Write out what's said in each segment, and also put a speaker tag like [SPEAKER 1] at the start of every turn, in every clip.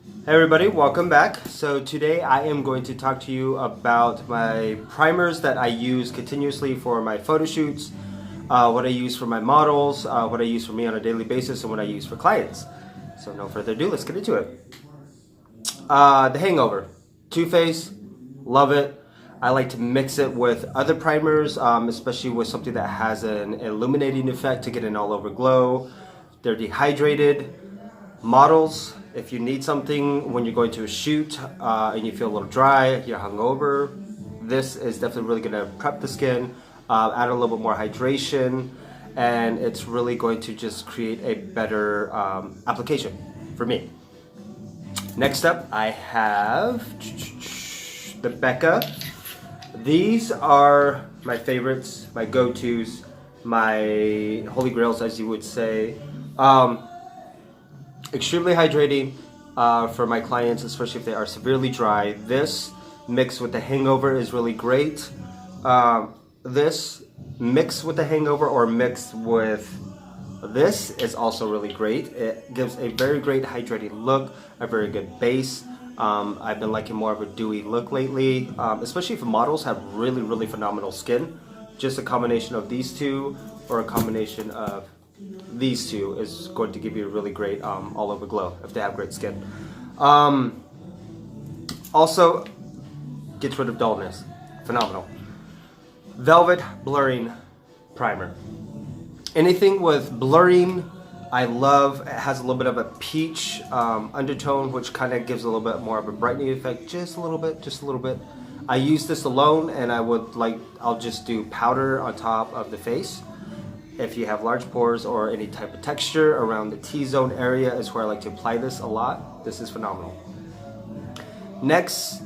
[SPEAKER 1] Hey everybody, welcome back. So today I am going to talk to you about my primers that I use continuously for my photo shoots, what I use for my models, what I use for me on a daily basis, and what I use for clients. So no further ado, let's get into it. The Hangover. Too Faced, love it. I like to mix it with other primers, especially with something that has an illuminating effect to get an all over glow. They're dehydrated. Models, if you need something when you're going to a shoot and you feel a little dry, you're hungover, this is definitely really going to prep the skin, add a little bit more hydration, and it's really going to just create a better application for me. Next up, I have the Becca. These are my favorites, my go-tos, my holy grails, as you would say. Extremely hydrating for my clients, especially if they are severely dry. This mixed with the Hangover is really great. This mixed with the Hangover or mixed with this is also really great. It gives a very great hydrating look, a very good base. I've been liking more of a dewy look lately, especially if models have really phenomenal skin. Just a combination of these two or a combination of these two is going to give you a really great all over glow if they have great skin. Also gets rid of dullness. Phenomenal. Velvet Blurring Primer. Anything with blurring I love. It has a little bit of a peach undertone, which kind of gives a little bit more of a brightening effect, just a little bit. I use this alone, and I'll just do powder on top of the face. If you have large pores or any type of texture around the T-zone area is where I like to apply this a lot. This is phenomenal. Next,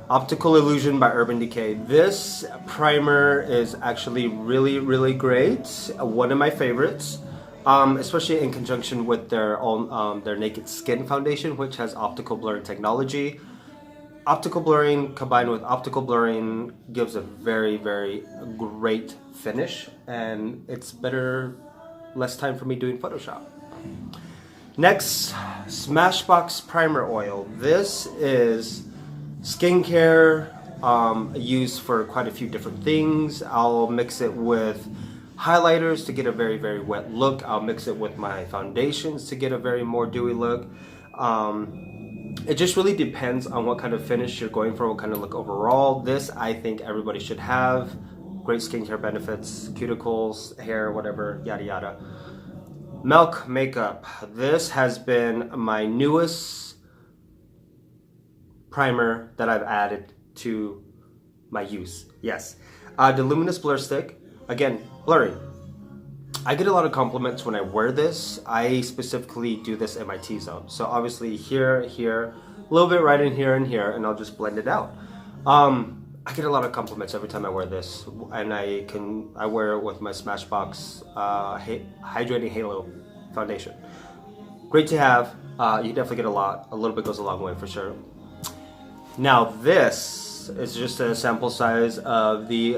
[SPEAKER 1] Optical Illusion by Urban Decay. This primer is actually really great. One of my favorites, especially in conjunction with their Naked Skin foundation, which has optical blurring technology. Optical blurring combined with optical blurring gives a very great finish, and it's less time for me doing Photoshop. Next, Smashbox Primer Oil. This is skincare, used for quite a few different things. I'll mix it with highlighters to get a very wet look. I'll mix it with my foundations to get a very more dewy look. It just really depends on what kind of finish you're going for, what kind of look overall. This, I think everybody should have. Great skincare benefits, cuticles, hair, whatever, yada yada. Milk Makeup. This has been my newest primer that I've added to my use. Yes. The Luminous Blur Stick. Again, blurring. I get a lot of compliments when I wear this. I specifically do this in my T-zone. So obviously here, a little bit right in here and here, and I'll just blend it out. I get a lot of compliments every time I wear this, and I wear it with my Smashbox Hydrating Halo foundation. Great to have. You definitely get a lot. A little bit goes a long way for sure. Now this is just a sample size of the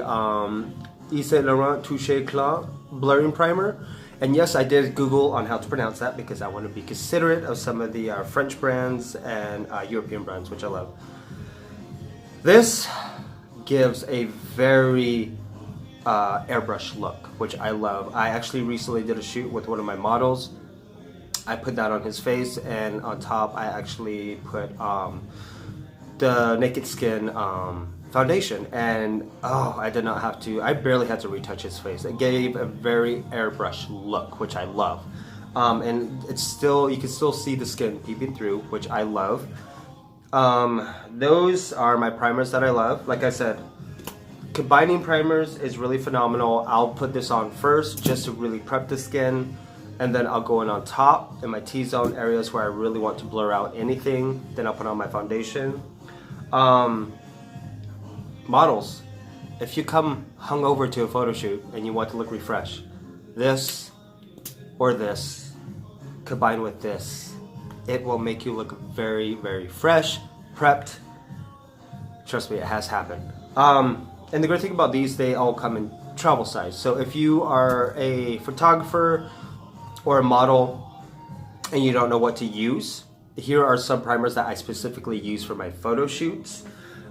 [SPEAKER 1] Yves Saint Laurent Touche Éclat blurring primer, and yes, I did Google on how to pronounce that because I want to be considerate of some of the French brands and European brands, which I love. This gives a very airbrush look, which I love. I actually recently did a shoot with one of my models. I put that on his face, and on top I actually put the Naked Skin foundation, and I barely had to retouch his face. It gave a very airbrush look, which I love. And you can still see the skin peeping through, which I love. Those are my primers that I love. Like I said, combining primers is really phenomenal. I'll put this on first just to really prep the skin, and then I'll go in on top in my T-zone areas where I really want to blur out anything. Then I'll put on my foundation. Models, if you come hungover to a photo shoot and you want to look refreshed, this or this combined with this, it will make you look very fresh, prepped. Trust me, it has happened. And the great thing about these, they all come in travel size. So if you are a photographer or a model and you don't know what to use, here are some primers that I specifically use for my photo shoots.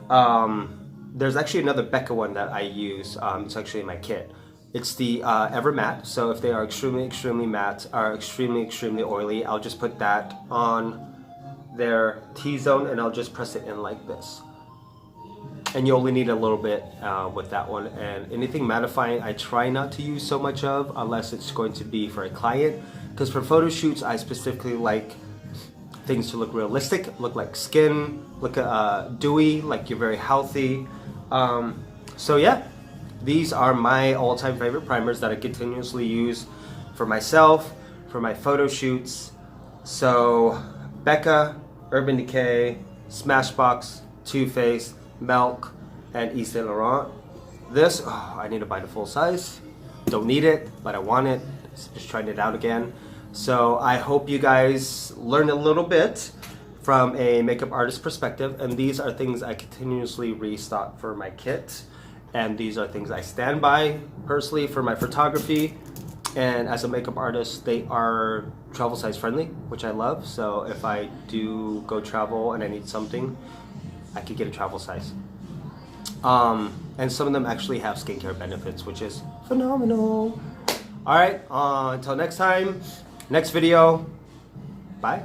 [SPEAKER 1] There's actually another Becca one that I use. It's actually in my kit. It's the Ever Matte. So if they are extremely matte or extremely oily, I'll just put that on their T-zone and I'll just press it in like this. And you only need a little bit with that one. And anything mattifying I try not to use so much of unless it's going to be for a client, because for photo shoots I specifically like things to look realistic, look like skin, look dewy, like you're very healthy. So yeah, these are my all-time favorite primers that I continuously use for myself, for my photo shoots. So Becca, Urban Decay, Smashbox, Too Faced, Milk, and Yves Saint Laurent. This, I need to buy the full size. Don't need it, but I want it. Just trying it out again. So I hope you guys learned a little bit from a makeup artist perspective, and these are things I continuously restock for my kit, and these are things I stand by personally for my photography. And as a makeup artist, they are travel size friendly, which I love. So if I do go travel and I need something, I could get a travel size. And some of them actually have skincare benefits, which is phenomenal. All right, until next time, next video, bye.